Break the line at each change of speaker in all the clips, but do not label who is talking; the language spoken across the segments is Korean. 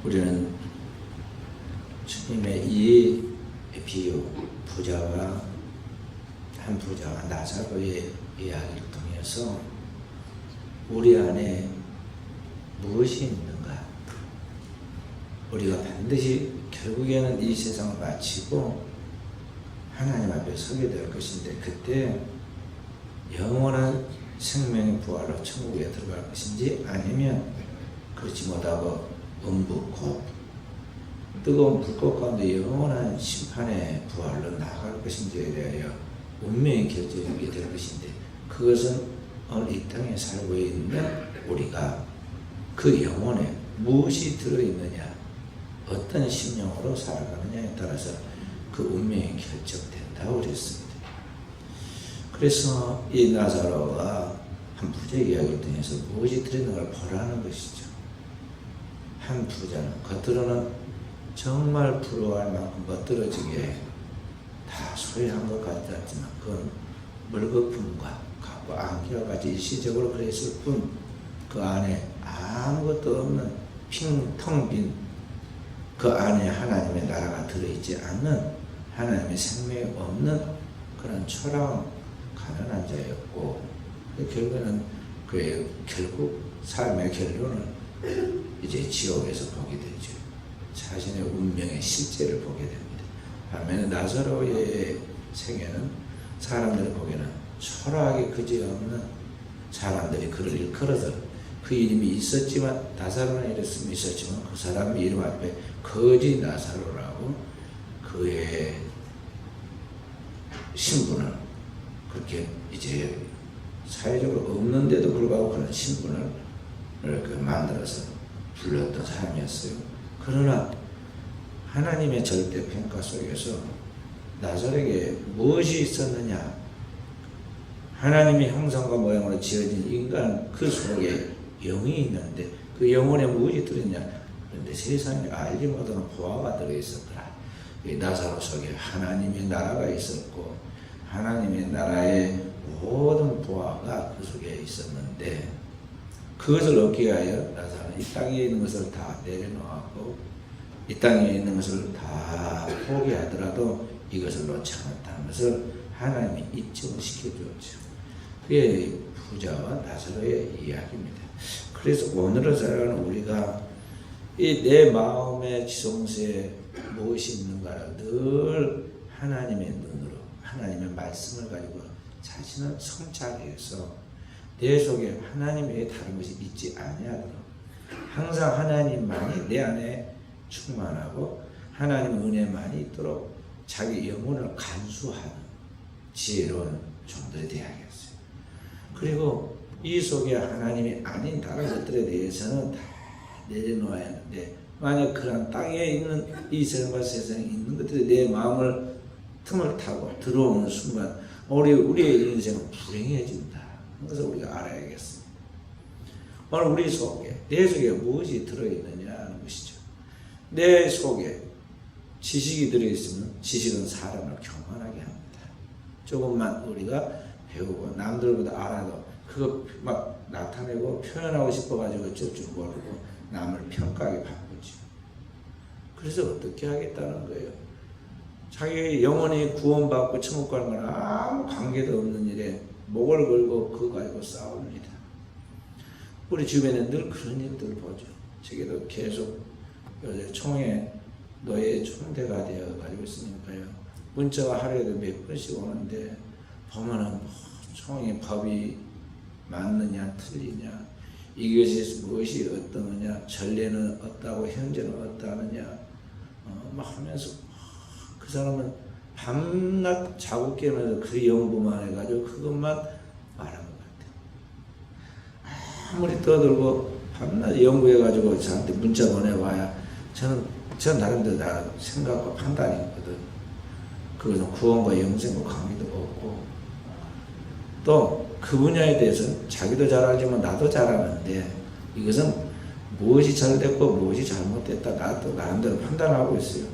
우리는 주님의 이 비유, 한 부자와 나사로의 이야기를 통해서 우리 안에 무엇이 있는가? 우리가 반드시 결국에는 이 세상을 마치고 하나님 앞에 서게 될 것인데, 그때 영원한 생명의 부활로 천국에 들어갈 것인지, 아니면 그렇지 못하고 음부 곧 뜨거운 불꽃 가운데 영원한 심판의 부활로 나아갈 것인지에 대하여 운명의 결정이 될 것인데, 그것은 오늘 이 땅에 살고 있는 우리가 그 영혼에 무엇이 들어있느냐, 어떤 심령으로 살아가느냐에 따라서 그 운명이 결정된다고 그랬습니다. 그래서 이 나사로가 한 부자의 이야기를 통해서 무엇이 들어있는가를 보라는 것이죠. 한 부자는 겉으로는 정말 부러워할 만큼 멋들어지게 다 소유한 것 같았지만, 그건 물거품과 값과 안개와 같이 일시적으로 그랬을 뿐, 그 안에 아무것도 없는 텅 빈, 그 안에 하나님의 나라가 들어있지 않는, 하나님의 생명이 없는 그런 초라한 가난한 자였고, 결국에는 결국 삶의 결론을 이제 지옥에서 보게 되죠. 자신의 운명의 실제를 보게 됩니다. 반면에 나사로의 생애는 사람들이 보기에는 초라하게 그지없는 사람들이 그를 일컬어서 그 이름이 있었지만, 나사로는 이랬으면 있었지만, 그 사람 이름 앞에 거지 나사로라고 그의 신분을 그렇게 이제 사회적으로 없는데도 불구하고 그런 신분을 이렇게 만들어서 불렀던 사람이었어요. 그러나 하나님의 절대 평가 속에서 나사로에게 무엇이 있었느냐? 하나님의 형상과 모양으로 지어진 인간 그 속에 영이 있는데, 그 영혼에 무엇이 들었냐? 그런데 세상에 알지 못하는 보화가 들어있었더라. 이 나사로 속에 하나님의 나라가 있었고, 하나님의 나라의 모든 보화가 그 속에 있었는데, 그것을 얻기 위하여 나사로는 이 땅에 있는 것을 다 내려놓았고, 이 땅에 있는 것을 다 포기하더라도 이것을 놓지 않았다는 것을 하나님이 입증을 시켜주었죠. 그게 부자와 나사로의 이야기입니다. 그래서 오늘을 살아가는 우리가 이 내 마음의 지성소에 무엇이 있는가를 늘 하나님의 눈으로, 하나님의 말씀을 가지고 자신을 성찰하기 위해서 내 속에 하나님 외에 다른 것이 있지 아니하도록, 항상 하나님만이 내 안에 충만하고 하나님의 은혜만이 있도록 자기 영혼을 간수하는 지혜로운 종들이 되어야겠어요. 그리고 이 속에 하나님이 아닌 다른 것들에 대해서는 다 내려놓아야 하는데, 만약 그런 땅에 있는 이 세상과 세상에 있는 것들이 내 마음을 틈을 타고 들어오는 순간 우리의 인생은 불행해진다. 그래서 우리가 알아야겠습니다. 오늘 우리 속에, 내 속에 무엇이 들어있느냐 하는 것이죠. 내 속에 지식이 들어있으면 지식은 사람을 교만하게 합니다. 조금만 우리가 배우고 남들보다 알아도 그거 막 나타내고 표현하고 싶어가지고 어쩔 줄 모르고 남을 평가하게 바꾸죠. 그래서 어떻게 하겠다는 거예요? 자기 영혼이 구원받고 천국 가는 건 아무 관계도 없는 일에 목을 걸고 그거 가지고 싸웁니다. 우리 주변에 늘 그런 일들을 보죠. 저기도 계속 요새 총회 노예 총대가 되어 가지고 있으니까요. 문자가 하루에도 몇 번씩 오는데 보면은 총회 법이 맞느냐 틀리냐, 이것이 무엇이 어떠느냐, 전례는 어떠하고 현재는 어떠하느냐 막 하면서 그 사람은 밤낮 자고 깨면서 그 연구만 해가지고 그것만 말한 것 같아요. 아무리 떠들고 밤낮 연구해가지고 저한테 문자 보내와야 전 나름대로 나 생각과 판단이 있거든. 그것은 구원과 영생과 관계도 없고, 또 그 분야에 대해서 자기도 잘 알지만 나도 잘 아는데, 이것은 무엇이 잘됐고 무엇이 잘못됐다 나도 나름대로 판단하고 있어요.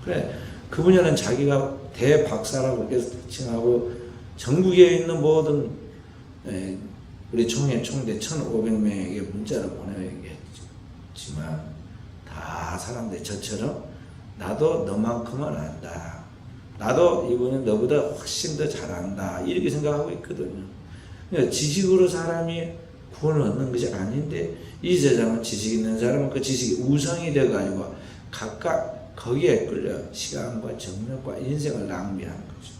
그래, 그 분야는 자기가 대박사라고 그렇게 칭하고 전국에 있는 모든 우리 총회 총대 1,500명에게 문자를 보내겠지만 다 사람들이 저처럼 나도 너만큼은 안다. 나도 이번에 너보다 훨씬 더 잘한다. 이렇게 생각하고 있거든요. 그러니까 지식으로 사람이 구원을 얻는 것이 아닌데 이 세상은 지식 있는 사람은 그 지식이 우상이 돼가지고 각각 거기에 끌려 시간과 정력과 인생을 낭비하는 거죠.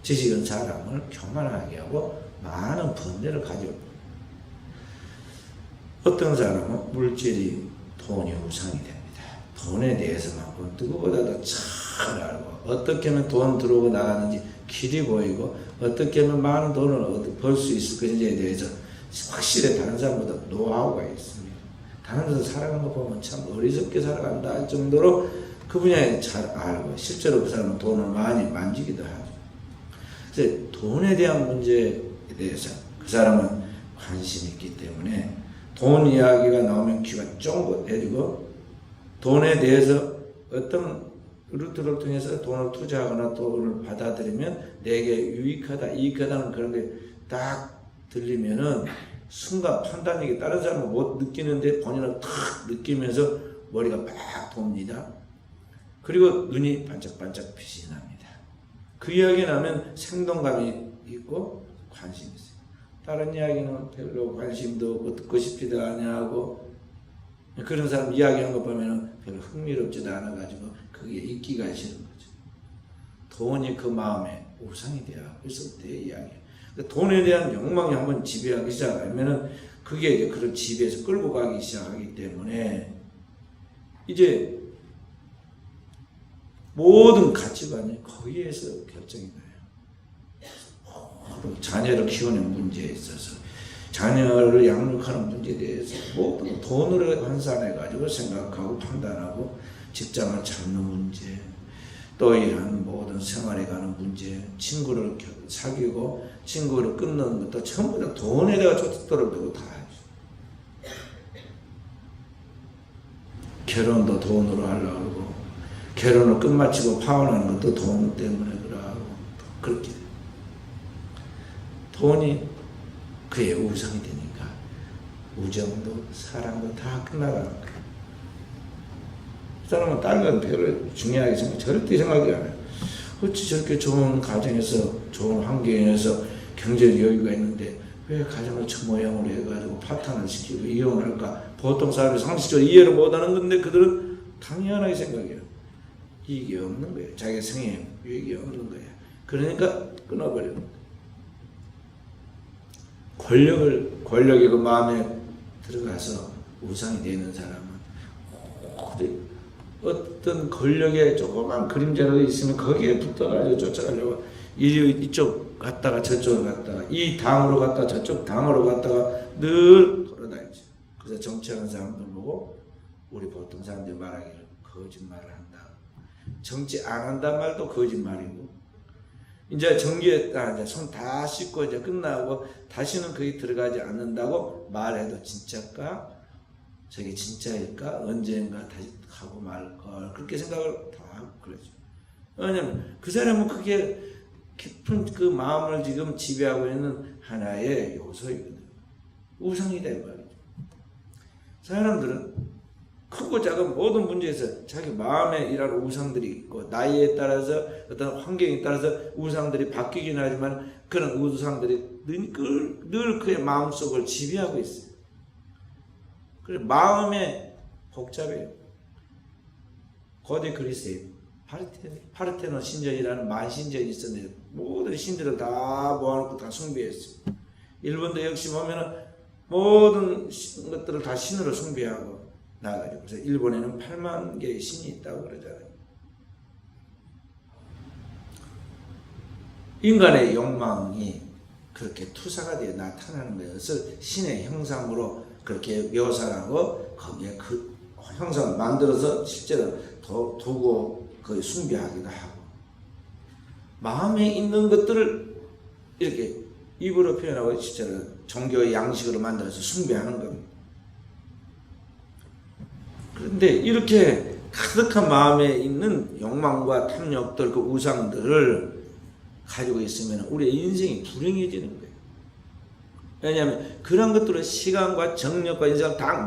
지식은 사람을 교만하게 하고 많은 번뇌를 가지고 어떤 사람은 물질이 돈이 우상이 됩니다. 돈에 대해서만큼 누구보다도 잘 알고 어떻게 하면 돈 들어오고 나가는지 길이 보이고 어떻게 하면 많은 돈을 벌 수 있을 것인지에 대해서 확실히 다른 사람보다 노하우가 있습니다. 다른 데서 살아가는 거 보면 참 어리석게 살아간다 할 정도로 그 분야에 잘 알고 실제로 그 사람은 돈을 많이 만지기도 하죠. 그래서 돈에 대한 문제에 대해서 그 사람은 관심이 있기 때문에 돈 이야기가 나오면 귀가 쫑긋해지고 돈에 대해서 어떤 루트를 통해서 돈을 투자하거나 돈을 받아들이면 내게 유익하다, 이익하다는 그런 게 딱 들리면은 순간 판단력이 다른 사람은 못 느끼는데 본인은 탁 느끼면서 머리가 막 돕니다. 그리고 눈이 반짝반짝 빛이 납니다. 그 이야기 나면 생동감이 있고 관심이 있어요. 다른 이야기는 별로 관심도 없고 듣고 싶지도 않냐고 그런 사람 이야기한 거 보면은 별로 흥미롭지도 않아가지고 그게 있기가 싫은 거죠. 돈이 그 마음에 우상이 되어 있을 때의 이야기. 돈에 대한 욕망이 한번 지배하기 시작하면은 그게 이제 그런 지배에서 끌고 가기 시작하기 때문에 이제 모든 가치관이 거기에서 결정이 나요. 자녀를 키우는 문제에 있어서 자녀를 양육하는 문제에 대해서 모든 돈으로 환산해가지고 생각하고 판단하고 직장을 찾는 문제, 또 이런 모든 생활에 가는 문제, 친구를 사귀고 친구를 끊는 것도 전부 다 돈에다가 쫓도록 두고 다 하죠. 결혼도 돈으로 하려고 하고 결혼을 끝마치고 파혼하는 것도 돈 때문에 그러고 그렇게 돈이 그의 우상이 되니까 우정도 사랑도 다 끝나가는 거예요. 그 사람은 다른 건 별로 중요하게 절대 생각이 안 해요. 어찌 저렇게 좋은 가정에서 좋은 환경에서 경제적 여유가 있는데 왜 가정을 저 모양으로 해가지고 파탄을 시키고 이혼을 할까? 보통 사람이 상식적으로 이해를 못하는 건데 그들은 당연하게 생각해요. 이익이 없는 거예요. 자기 생에 유익이 없는 거예요. 그러니까 끊어버리는 거예요. 권력이 그 마음에 들어가서 우상이 되는 사람은 어떤 권력에 조그만 그림자라도 있으면 거기에 붙어가지고 쫓아가려고 이쪽 갔다가 저쪽으로 갔다가 이 당으로 갔다가 저쪽 당으로 갔다가 늘 돌아다니죠. 그래서 정치하는 사람들 보고 우리 보통 사람들이 말하기를 거짓말을 한다. 정치 안 한단 말도 거짓말이고 이제 정기했다 이제 손 다 씻고 이제 끝나고 다시는 거기 들어가지 않는다고 말해도 진짜일까? 저게 진짜일까? 언젠가 다시 하고 말걸 그렇게 생각을 다 하고 그러죠. 왜냐면 그 사람은 그게 깊은 그 마음을 지금 지배하고 있는 하나의 요소이거든요. 우상이 된 말이죠. 사람들은 크고 작은 모든 문제에서 자기 마음에 일하는 우상들이 있고 나이에 따라서 어떤 환경에 따라서 우상들이 바뀌긴 하지만 그런 우상들이 늘 그의 마음속을 지배하고 있어요. 그래서 마음에 복잡해요. 고대 그리스에 파르테논 신전이라는 만신전이 있었는데 모든 신들을 다 모아놓고 다 숭배했어요. 일본도 역시 보면은 모든 것들을 다 신으로 숭배하고 나가지고 그래서 일본에는 8만 개의 신이 있다고 그러잖아요. 인간의 욕망이 그렇게 투사가 되어 나타나는 것을 신의 형상으로 그렇게 묘사하고 거기에 그 형상을 만들어서 실제로 두고 거의 숭배하기도 하고 마음에 있는 것들을 이렇게 입으로 표현하고 실제로 종교의 양식으로 만들어서 숭배하는 겁니다. 그런데 이렇게 가득한 마음에 있는 욕망과 탐욕들, 그 우상들을 가지고 있으면 우리의 인생이 불행해지는 거예요. 왜냐하면 그런 것들은 시간과 정력과 인생을 다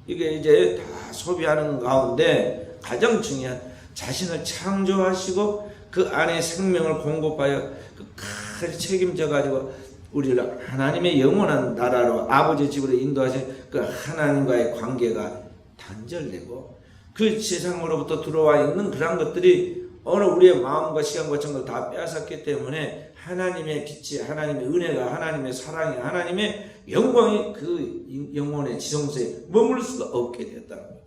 이게 이제 다 소비하는 가운데 가장 중요한 자신을 창조하시고 그 안에 생명을 공급하여 끝까지 책임져 가지고 우리를 하나님의 영원한 나라로 아버지 집으로 인도하신 그 하나님과의 관계가 단절되고 그 세상으로부터 들어와 있는 그런 것들이 어느 우리의 마음과 시간과 정을 다 빼앗았기 때문에 하나님의 빛이, 하나님의 은혜가, 하나님의 사랑이, 하나님의 영광이 그 영혼의 지성소에 머물 수가 없게 되었다는 거예요.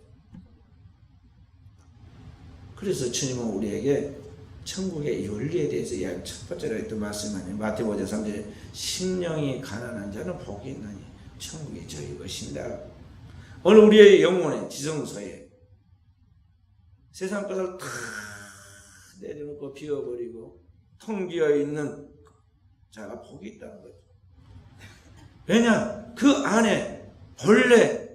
그래서 주님은 우리에게 천국의 윤리에 대해서 이야기 첫 번째로 했던 말씀은 마태복음 5장 3절에 심령이 가난한 자는 복이 있나니 천국이 저희 것입니다. 오늘 우리의 영혼의 지성소에 세상 것을 다 내려놓고 비워버리고 텅 비어있는 자가 복이 있다는 거죠. 왜냐? 그 안에 본래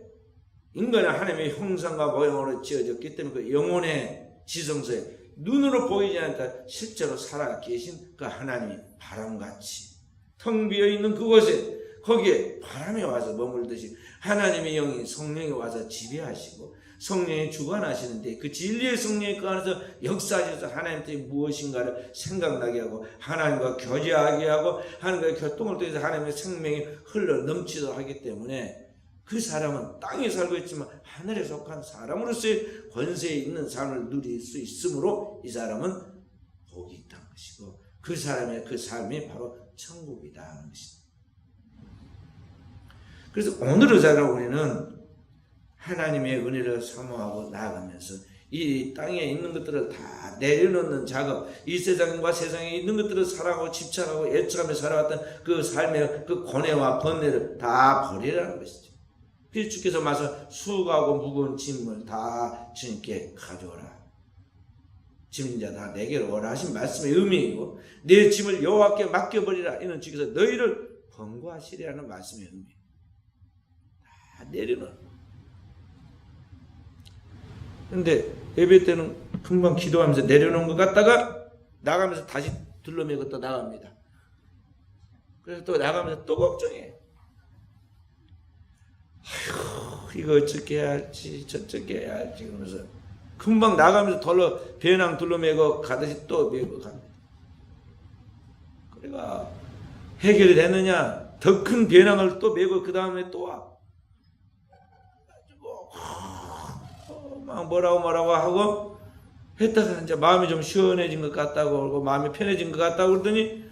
인간은 하나님의 형상과 모형으로 지어졌기 때문에 그 영혼의 지성소에 눈으로 보이지 않다 실제로 살아 계신 그 하나님이 바람같이 텅 비어있는 그곳에 거기에 바람이 와서 머물듯이 하나님의 영이 성령이 와서 지배하시고 성령이 주관하시는데 그 진리의 성령이 그 안에서 역사하셔서 하나님께 무엇인가를 생각나게 하고 하나님과 교제하게 하고 하나님과의 교통을 통해서 하나님의 생명이 흘러 넘치도록 하기 때문에 그 사람은 땅에 살고 있지만 하늘에 속한 사람으로서의 권세에 있는 삶을 누릴 수 있으므로 이 사람은 복이 있다는 것이고 그 사람의 그 삶이 바로 천국이다 하는 것입니다. 그래서 오늘의 자가 우리는 하나님의 은혜를 사모하고 나아가면서 이 땅에 있는 것들을 다 내려놓는 작업, 이 세상과 세상에 있는 것들을 사랑하고 집착하고 애착하며 살아왔던 그 삶의 그 고뇌와 번뇌를 다 버리라는 것이죠. 그래서 주께서 마서 수고하고 무거운 짐을 다 주님께 가져오라. 짐진 자 다 내게로 오라 하신 말씀의 의미이고 내 짐을 여호와께 맡겨버리라. 이는 주께서 너희를 권고하시리라는 말씀의 의미. 다 내려놓는. 근데 예배 때는 금방 기도하면서 내려놓은 것 같다가 나가면서 다시 둘러매고 또 나갑니다. 그래서 또 나가면서 또 걱정해. 아휴, 이거 어떻게 해야 할지 저떻게 해야 할지 그러면서 금방 나가면서 배낭 둘러매고 가듯이 또 메고 갑니다. 그래가 해결이 됐느냐? 더 큰 배낭을 또 메고 그 다음에 또 와. 막 뭐라고 하고 했다가 이제 마음이 좀 시원해진 것 같다고 그러고 마음이 편해진 것 같다고 그러더니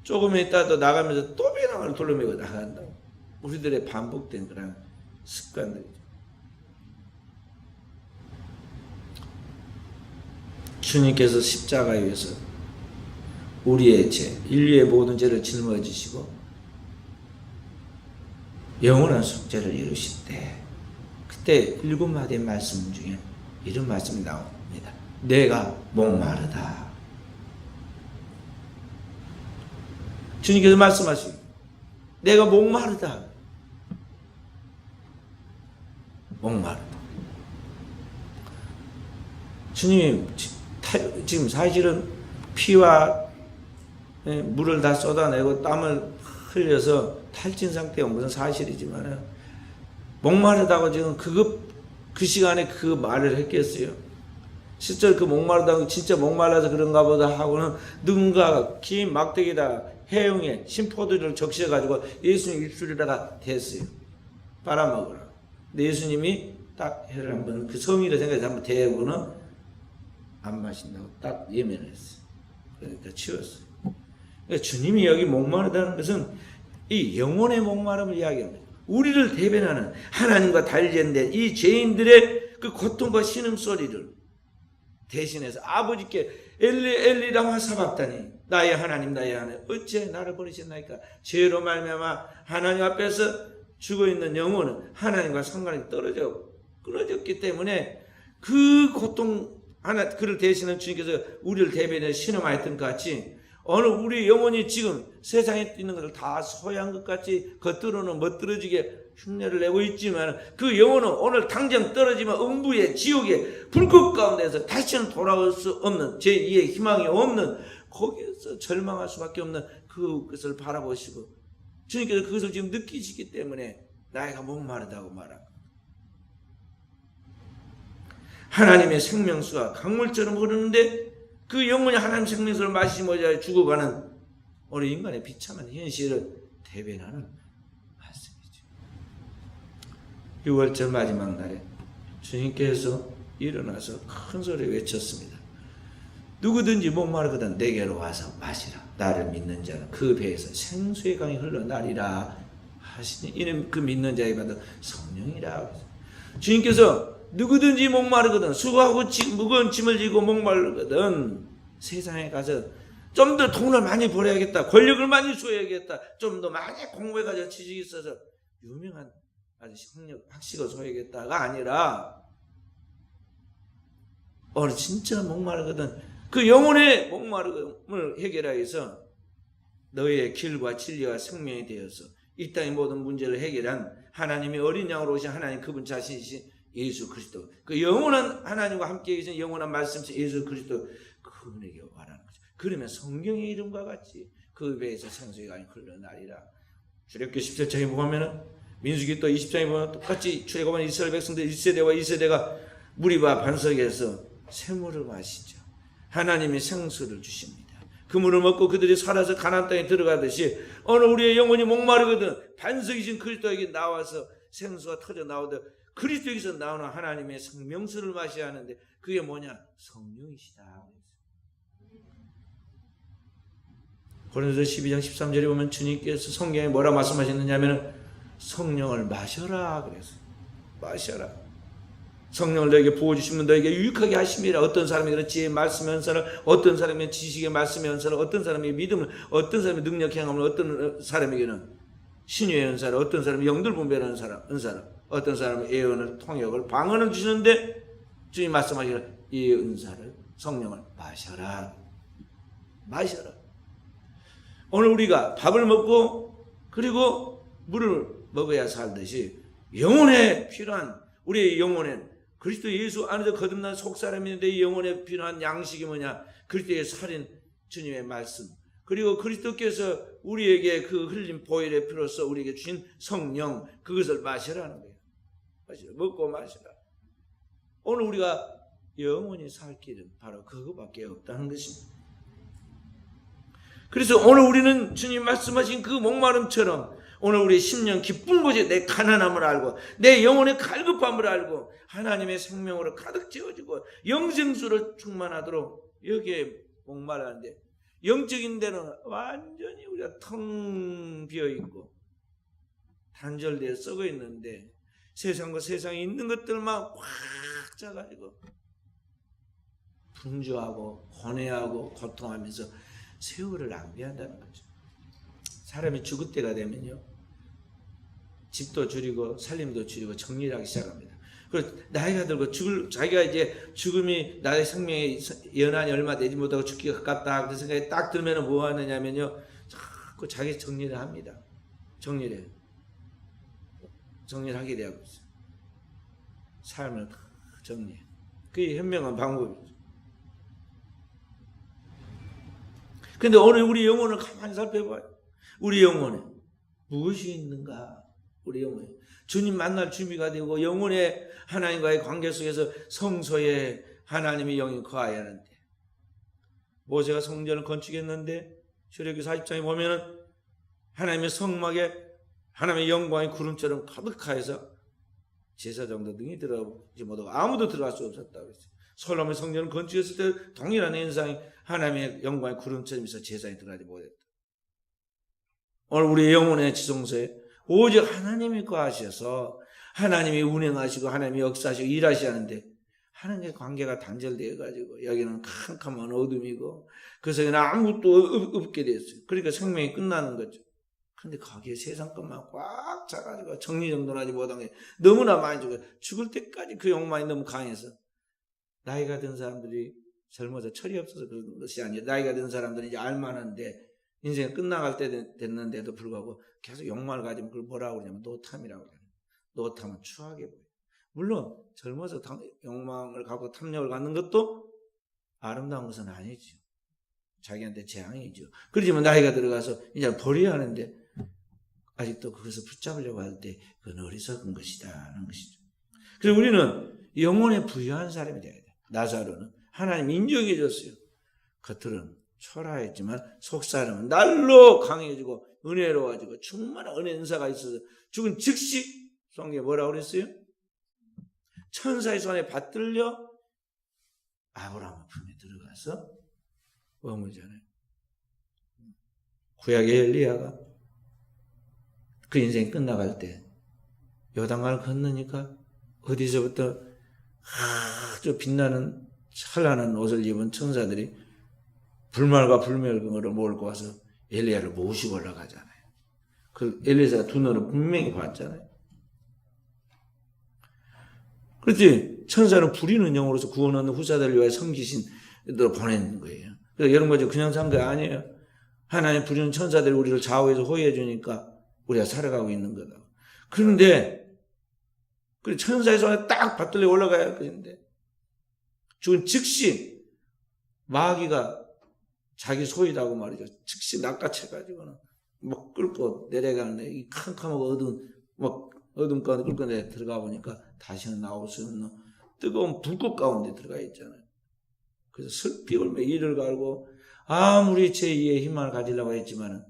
조금 있다 또 나가면서 또 배낭을 둘러매고 나간다고. 우리들의 반복된 그런 습관들이죠. 주님께서 십자가에 의해서 우리의 죄, 인류의 모든 죄를 짊어지시고 영원한 속죄를 이루실 때 그때 7마디의 말씀 중에 이런 말씀이 나옵니다. 내가 목마르다. 주님께서 말씀하시고 내가 목마르다. 목마르다. 주님이 지금 사실은 피와 물을 다 쏟아내고 땀을 흘려서 탈진 상태가 무슨 사실이지만 목마르다고 지금 그 시간에 그 말을 했겠어요. 실제로 그 목마르다고 진짜 목말라서 그런가 보다 하고는 누군가 긴 막대기에다 해용에 심포도를 적셔가지고 예수님 입술에다가 댔어요. 빨아먹으라. 근데 예수님이 딱 해를 한번 그 성의를 생각해서 한번 대고는 안 마신다고 딱 예면을 했어요. 그러니까 치웠어요. 그러니까 주님이 여기 목마르다는 것은 이 영혼의 목마름을 이야기합니다. 우리를 대변하는 하나님과 단련된 이 죄인들의 그 고통과 신음소리를 대신해서 아버지께 엘리 엘리 라마 사박다니 나의 하나님 나의 하나님 어찌 나를 버리셨나이까. 죄로 말미암아 하나님 앞에서 죽어있는 영혼은 하나님과 상관이 끊어졌기 때문에 그 고통 그를 대신한 주님께서 우리를 대변해 신음하였던 것 같이 어느 우리 영혼이 지금 세상에 있는 것을 다 소유한 것 같이 겉으로는 멋들어지게 흉내를 내고 있지만 그 영혼은 오늘 당장 떨어지면 음부의 지옥의 불꽃 가운데서 다시는 돌아올 수 없는 제2의 희망이 없는 거기에서 절망할 수밖에 없는 그것을 바라보시고 주님께서 그것을 지금 느끼시기 때문에 나이가 목마르다고 말합니다. 하나님의 생명수가 강물처럼 흐르는데 그 영혼이 하나님의 생명수를 마시고자 죽어가는 우리 인간의 비참한 현실을 대변하는 말씀이죠. 6월절 마지막 날에 주님께서 일어나서 큰 소리로 외쳤습니다. 누구든지 목마르거든 내게로 와서 마시라. 나를 믿는 자는 그 배에서 생수의 강이 흘러나리라 하시니 이는 그 믿는 자에 받은 성령이라. 주님께서 누구든지 목마르거든 수고하고 무거운 짐을 지고 목마르거든 세상에 가서 좀 더 돈을 많이 벌어야겠다, 권력을 많이 줘야겠다, 좀 더 많이 공부해가지고 지식이 있어서 유명한 아주 학식을 줘야겠다가 아니라 진짜 목마르거든 그 영혼의 목마름을 해결하여서 너희의 길과 진리와 생명이 되어서 이 땅의 모든 문제를 해결한 하나님의 어린 양으로 오신 하나님 그분 자신이신 예수 그리스도, 그 영원한 하나님과 함께 계신 영원한 말씀이신 예수 그리스도 그분에게 와라는 거죠. 그러면 성경의 이름과 같이 그 배에서 생수의 강이 흘러나리라. 출애굽기 17장에 보면은 민수기 또 20장에 보면 똑같이 출애굽한 이스라엘 백성들 1세대와 2세대가 무리바 반석에서 샘물을 마시죠. 하나님이 생수를 주십니다. 그 물을 먹고 그들이 살아서 가나안 땅에 들어가듯이 오늘 우리의 영혼이 목마르거든 반석이신 그리스도에게 나와서 생수가 터져 나오듯 그리스도에게서 나오는 하나님의 생명수를 마셔야 하는데 그게 뭐냐? 성령이시다. 고린도서 12장 13절에 보면 주님께서 성경에 뭐라 말씀하셨느냐면 성령을 마셔라 그래서 마셔라. 성령을 너에게 부어주시면 너에게 유익하게 하심이라. 어떤 사람이 지혜의 말씀의 은사를, 어떤 사람이 지식의 말씀의 은사를, 어떤 사람이 믿음을, 어떤 사람이 능력 행함을, 어떤 사람에게는 신유의 은사를, 어떤 사람이 영들 분별하는 은사를, 어떤 사람은 예언을, 통역을, 방언을 주시는데 주님 말씀하시기를 이 은사를 성령을 마셔라. 마셔라. 오늘 우리가 밥을 먹고 그리고 물을 먹어야 살듯이 영혼에 필요한 우리의 영혼엔 그리스도 예수 안에서 거듭난 속사람인데 이 영혼에 필요한 양식이 뭐냐? 그리스도의 살인 주님의 말씀, 그리고 그리스도께서 우리에게 그 흘린 보혈의 피로써 우리에게 주신 성령, 그것을 마시라는 거예요. 마시라. 먹고 마시라. 오늘 우리가 영원히 살 길은 바로 그거밖에 없다는 것입니다. 그래서 오늘 우리는 주님 말씀하신 그 목마름처럼 오늘 우리 심령 기쁜 곳에 내 가난함을 알고 내 영혼의 갈급함을 알고 하나님의 생명으로 가득 채워지고 영생수를 충만하도록 여기에 목말라는데 영적인 데는 완전히 우리가 텅 비어있고 단절되어 썩어 있는데 세상과 세상에 있는 것들만 꽉 차가지고 분주하고 혼해하고 고통하면서 세월을 낭비한다는 거죠. 사람이 죽을 때가 되면요 집도 줄이고 살림도 줄이고 정리를 하기 시작합니다. 그리고 나이가 들고 자기가 이제 죽음이 나의 생명의 연한이 얼마 되지 못하고 죽기가 가깝다 그 생각이 딱 들면 뭐 하느냐면요 자꾸 자기 정리를 합니다. 정리를 하게 되고 있어요. 삶을 정리해. 그게 현명한 방법이죠. 근데 오늘 우리 영혼을 가만히 살펴봐요. 우리 영혼에 무엇이 있는가? 우리 영혼에 주님 만날 준비가 되고 영혼의 하나님과의 관계 속에서 성소에 하나님의 영이 거하여야 하는데 모세가 성전을 건축했는데 출애굽기 40장에 보면은 하나님의 성막에 하나님의 영광의 구름처럼 가득하여서 제사장도 능히 들어가지 못하고 아무도 들어갈 수 없었다고 했어요. 솔로몬의 성전을 건축했을 때 동일한 현상이 하나님의 영광의 구름처럼 있어 제사에 들어가지 못했다. 오늘 우리 영혼의 지성소에 오직 하나님이 거하셔서 하나님이 운행하시고 하나님이 역사하시고 일하시는데 하나님의 관계가 단절되어 가지고 여기는 캄캄한 어둠이고 그 속에는 아무것도 없게 됐어요. 그러니까 생명이 끝나는 거죠. 근데 거기에 세상 것만 꽉 차가지고 정리정돈하지 못한 게 너무나 많이 죽을 때까지 그 욕망이 너무 강해서 나이가 든 사람들이 젊어서 철이 없어서 그런 것이 아니라 나이가 든 사람들은 이제 알만한데 인생이 끝나갈 때 됐는데도 불구하고 계속 욕망을 가지면 그걸 뭐라고 그러냐면 노탐이라고 그래요. 노탐은 추하게 보여요. 물론 젊어서 욕망을 갖고 탐욕을 갖는 것도 아름다운 것은 아니죠. 자기한테 재앙이죠. 그렇지만 나이가 들어가서 이제 버려야 하는데 아직도 그것을 붙잡으려고 할 때 그건 어리석은 것이다 하는 것이죠. 그래서 우리는 영혼에 부유한 사람이 돼야 돼. 나사로는 하나님 인정해 줬어요. 겉으로는 초라했지만 속사람은 날로 강해지고 은혜로워지고 충만한 은혜 은사가 있어서 죽은 즉시 성경에 뭐라고 그랬어요? 천사의 손에 받들려 아브라함의 품에 들어가서 머물잖아요. 구약의 엘리야가 그 인생이 끝나갈 때 요단강을 건너니까 어디서부터 아주 빛나는 찬란한 옷을 입은 천사들이 불말과 불멸금으로 몰고 와서 엘리야를 모시고 올라가잖아요. 그 엘리야가 두 눈으로 분명히 봤잖아요. 그렇지. 천사는 부리는 영으로서 구원 얻는 후사들을 위하여 섬기신으로 보내는 거예요. 그래서 이런 거죠. 그냥 산 거 아니에요. 하나님 부리는 천사들이 우리를 좌우해서 호위해 주니까 우리가 살아가고 있는 거다. 그런데 그 천사의 손에 딱 받들려 올라가야 할 것인데 죽은 즉시 마귀가 자기 소유라고 말이죠. 즉시 낚아채가지고는 막 끌고 내려가는데 이 캄캄하고 어두운 가운데 끌고 들어가 보니까 다시는 나올 수 없는 뜨거운 불꽃 가운데 들어가 있잖아요. 그래서 슬피 울며 이를 갈고 아무리 제2의 희망을 가지려고 했지만은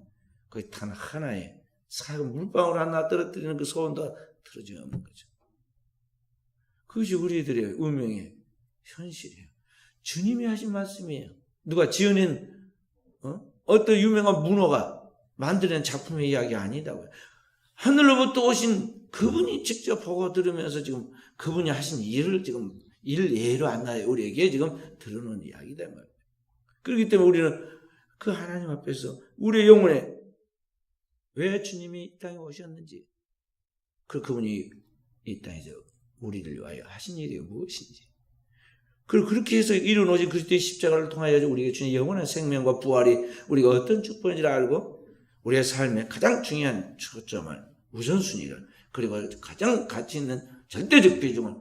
거의 단 하나의 작은 물방울 하나 떨어뜨리는 그 소원도 들어지지 않는 거죠. 그것이 우리들의 운명의 현실이에요. 주님이 하신 말씀이에요. 누가 지어낸 어떤 유명한 문호가 만들어낸 작품의 이야기 아니다고요. 하늘로부터 오신 그분이 직접 보고 들으면서 지금 그분이 하신 일을 지금 일 예로 안 나요. 우리에게 지금 들어놓은 이야기다 말이에요. 그렇기 때문에 우리는 그 하나님 앞에서 우리의 영혼에 왜 주님이 이 땅에 오셨는지, 그분이 이 땅에서 우리를 위하여 하신 일이 무엇인지, 그리고 그렇게 해서 이루어진 그리스도의 십자가를 통하여 우리에게 주신 영원한 생명과 부활이 우리가 어떤 축복인지를 알고 우리의 삶의 가장 중요한 초점을, 우선순위를, 그리고 가장 가치 있는 절대적 비중을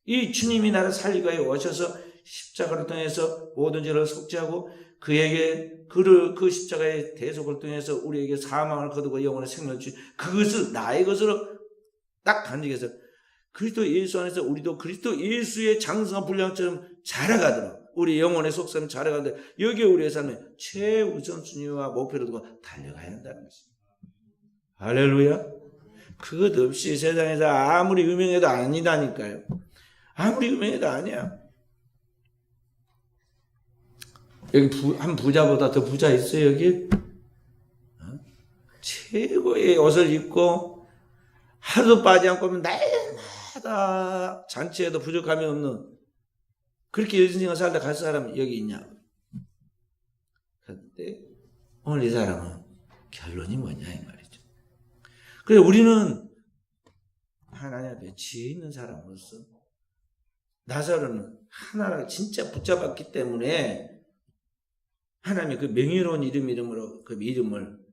이 주님이 나를 살리기 위해 오셔서 십자가를 통해서 모든 죄를 속죄하고 그에게 그 십자가의 대속을 통해서 우리에게 사망을 거두고 영원한 생명을 주신 그것을 나의 것으로 딱 간직해서 그리스도 예수 안에서 우리도 그리스도 예수의 장성한 분량처럼 자라가도록 우리 영혼의 속성을 자라가는데 여기에 우리의 삶의 최우선순위와 목표를 두고 달려가야 한다는 것입니다. 할렐루야. 그것 없이 세상에서 아무리 유명해도 아니다니까요. 아무리 유명해도 아니야. 여기 한 부자보다 더 부자 있어요 여기? 최고의 옷을 입고 하루도 빠지 않고 날마다 잔치에도 부족함이 없는 그렇게 인생을 살다 갈 사람이 여기 있냐? 그런데 오늘 이 사람은 결론이 뭐냐 이 말이죠. 그래서 우리는 하나님 앞에 지혜 있는 사람으로서 나사로는 하나를 진짜 붙잡았기 때문에 하나님이 그 명예로운 이름으로 그 이름을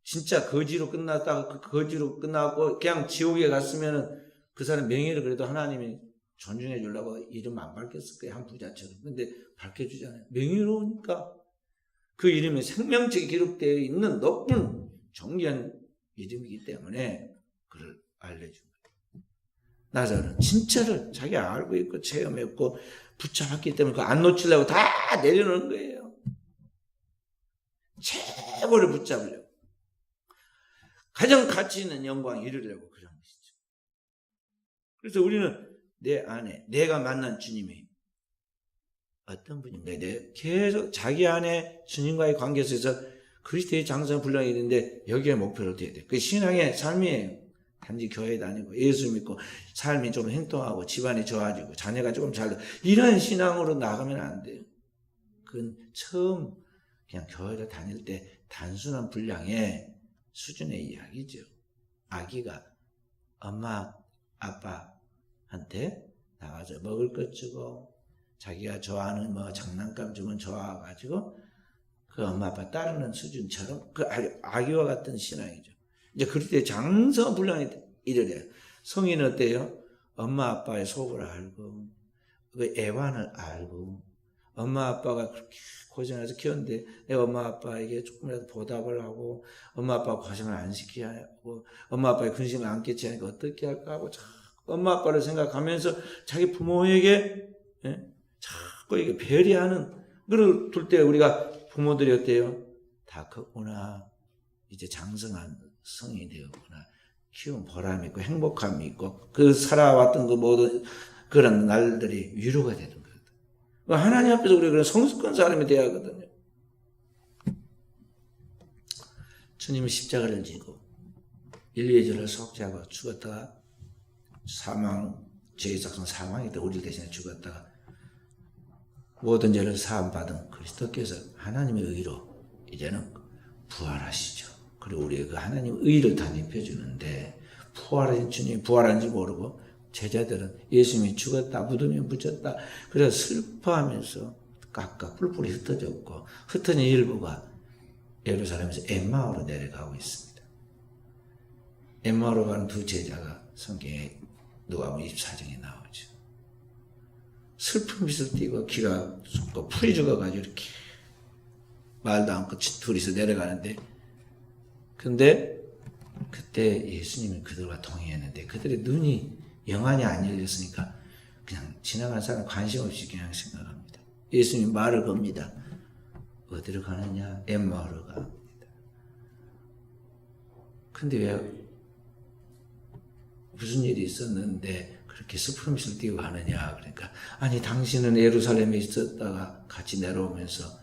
진짜 거지로 끝났다가 그 거지로 끝나고 그냥 지옥에 갔으면은 그 사람 명예를 그래도 하나님이 존중해 주려고 이름 안 밝혔을 거예요. 한 부자처럼. 근데 밝혀주잖아요. 명예로우니까 그 이름이 생명책에 기록되어 있는 높은 존귀한 이름이기 때문에 그를 알려준 거예요. 나사로는 진짜를 자기가 알고 있고 체험했고 붙잡았기 때문에 그 안 놓치려고 다 내려놓은 거예요. 최고를 붙잡으려고. 가장 가치 있는 영광 이루려고 그런 것이죠. 그래서 우리는 내 안에 내가 만난 주님이 어떤 분인가, 계속 자기 안에 주님과의 관계 속에서 그리스도의 장성 분량이 있는데 여기에 목표로 돼야 돼. 그 신앙의 삶이에요. 단지 교회 다니고 예수 믿고 삶이 좀 행동하고 집안이 좋아지고 자녀가 조금 잘 이런 신앙으로 나가면 안 돼요. 그건 처음 그냥 교회를 다닐 때 단순한 분량의 수준의 이야기죠. 아기가 엄마 아빠한테 나가서 먹을 것 주고 자기가 좋아하는 장난감 주면 좋아가지고 그 엄마 아빠 따르는 수준처럼 그 아기와 같은 신앙이죠. 이제 그럴 때 장성분량이 이르래요. 성인은 어때요? 엄마 아빠의 속을 알고 그 애환을 알고 엄마 아빠가 그렇게 고생해서 키웠는데 내가 엄마 아빠에게 조금이라도 보답을 하고 엄마 아빠 고생을 안 시키게 하고 엄마 아빠의 근심을 안 끼치니까 어떻게 할까 하고 자꾸 엄마 아빠를 생각하면서 자기 부모에게 자꾸 이게 배려하는 그걸 둘 때 우리가 부모들이 어때요? 다 컸구나. 이제 장성한 성인이 되었구나. 키운 보람이 있고 행복함이 있고 그 살아왔던 그 모든 그런 날들이 위로가 되는 거거든. 하나님 앞에서 우리가 그런 성숙한 사람이 되어야 하거든요. 주님이 십자가를 지고 인류의 죄를 속죄하고 죽었다가 죄의 삭은 사망이 돼 우리 대신에 죽었다가 모든 죄를 사함받은 그리스도께서 하나님의 의로 이제는 부활하시죠. 그리고 우리의 그 하나님의 의를 다 입혀주는데 부활하신 주님이 부활한지 모르고 제자들은 예수님이 죽었다 무덤에 묻혔다 그래서 슬퍼하면서 각각 뿔뿔이 흩어졌고 흩어진 일부가 예루살렘에서 엠마오로 내려가고 있습니다. 엠마오로 가는 두 제자가 성경에 누가복음 24장에 나오죠. 슬픈 빛을 띠고 기가 쏟고 풀이 죽어가지고 이렇게 말도 않고 둘이서 내려가는데 근데 그때 예수님이 그들과 동행했는데 그들의 눈이 영안이 안 열렸으니까 그냥 지나간 사람 관심 없이 그냥 생각합니다. 예수님이 말을 겁니다. 어디로 가느냐? 엠마오로 갑니다. 근데 왜 무슨 일이 있었는데 그렇게 슬픈 빛을 띠고 가느냐? 그러니까 아니 당신은 예루살렘에 있었다가 같이 내려오면서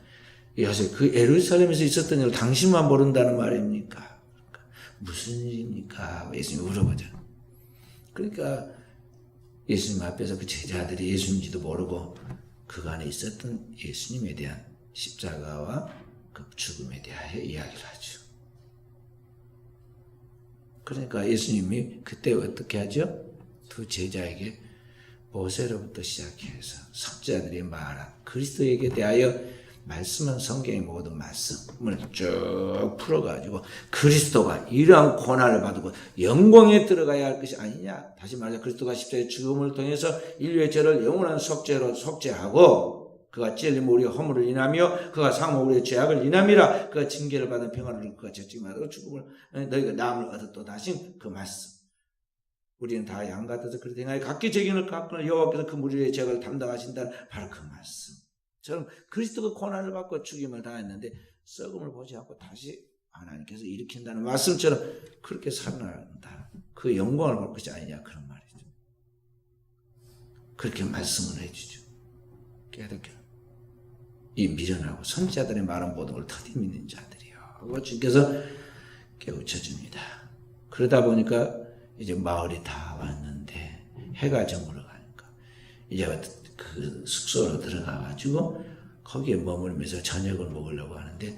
그 예루살렘에서 있었던 일을 당신만 모른다는 말입니까? 그러니까 무슨 일입니까? 예수님이 물어보죠. 그러니까 예수님 앞에서 그 제자들이 예수님인지도 모르고 그간에 있었던 예수님에 대한 십자가와 그 죽음에 대하여 이야기를 하죠. 그러니까 예수님이 그때 어떻게 하죠? 두 제자에게 모세로부터 시작해서 선지자들이 말한 그리스도에게 대하여 말씀은 성경의 모든 말씀을 쭉 풀어가지고 그리스도가 이러한 고난을 받고 영광에 들어가야 할 것이 아니냐. 다시 말해서 그리스도가 십자가의 죽음을 통해서 인류의 죄를 영원한 속죄로 속죄하고 그가 찔림 우리의 허물을 인하며 그가 상함 우리의 죄악을 인함이라. 그가 징계를 받은 평안을 그가 채찍맞고 죽음을 너희가 나음을 얻었도다 하신 그 말씀. 우리는 다 양 같아서 그렇게 행하여 각기 죄인을 갚고 여호와께서 그 무리의 죄악을 담당하신다는 바로 그 말씀. 저는 그리스도가 고난을 받고 죽임을 당했는데 썩음을 보지 않고 다시 하나님께서 일으킨다는 말씀처럼 그렇게 살아난다. 그 영광을 볼 것이 아니냐 그런 말이죠. 그렇게 말씀을 해주죠. 깨닫게 이 미련하고 선지자들의 말은 모든 걸 터디 믿는 자들이요. 그거 주께서 깨우쳐줍니다. 그러다 보니까 이제 마을이 다 왔는데 해가 저물어 가니까 이제 그 숙소로 들어가가지고 거기에 머물면서 저녁을 먹으려고 하는데